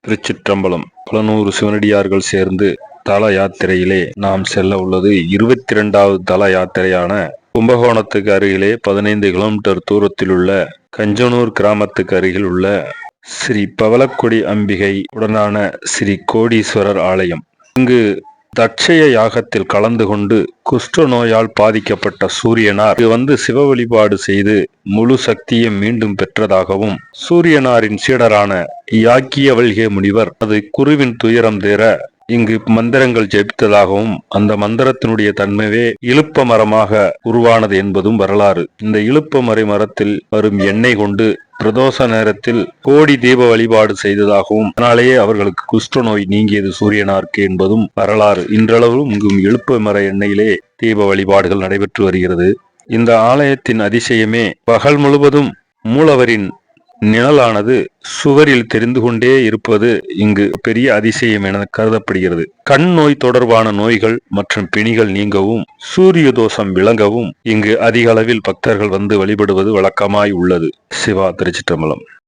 திருச்சிற்றம்பலம். பல நூறு சிவனடியார்கள் சேர்ந்து தல யாத்திரையிலே நாம் செல்ல உள்ளது 22வது தல யாத்திரையான கும்பகோணத்துக்கு அருகிலே 15 கிலோமீட்டர் தூரத்தில் உள்ள கஞ்சனூர் கிராமத்துக்கு அருகில் உள்ள ஸ்ரீ பவளக்கொடி அம்பிகை உடனான ஸ்ரீ கோடீஸ்வரர் ஆலயம். இங்கு தட்சய யாகத்தில் கலந்து கொண்டு குஷ்ட நோயால் பாதிக்கப்பட்ட சூரியனார் சிவ வழிபாடு செய்து முழு சக்தியை மீண்டும் பெற்றதாகவும், சூரியனாரின் சீடரான யாக்கியவல்கே முனிவர் அது குருவின் துயரம் தீர இங்கு மந்திரங்கள் ஜெபித்ததாகவும், அந்த மந்திரத்தினுடைய தன்மையே இலுப்ப மரமாக உருவானது என்பதும் வரலாறு. இந்த இலுப்ப மரத்தில் வரும் எண்ணெய் கொண்டு பிரதோஷ நேரத்தில் கோடி தீப வழிபாடு செய்ததாகவும், அதனாலேயே அவர்களுக்கு குஷ்ட நோய் நீங்கியது சூரியனாருக்கு என்பதும் வரலாறு. இன்றளவும் இங்கும் இலுப்ப மர எண்ணெயிலே தீப வழிபாடுகள் நடைபெற்று வருகிறது. இந்த ஆலயத்தின் அதிசயமே பகல் முழுவதும் மூலவரின் நிழலானது சுவரில் தெரிந்து கொண்டே இருப்பது இங்கு பெரிய அதிசயம் என கருதப்படுகிறது. கண் நோய் தொடர்பான நோய்கள் மற்றும் பிணிகள் நீங்கவும், சூரிய தோஷம் விளங்கவும் இங்கு அதிக அளவில் பக்தர்கள் வந்து வழிபடுவது வழக்கமாய் உள்ளது. சிவா. திருச்சிற்றம்பலம்.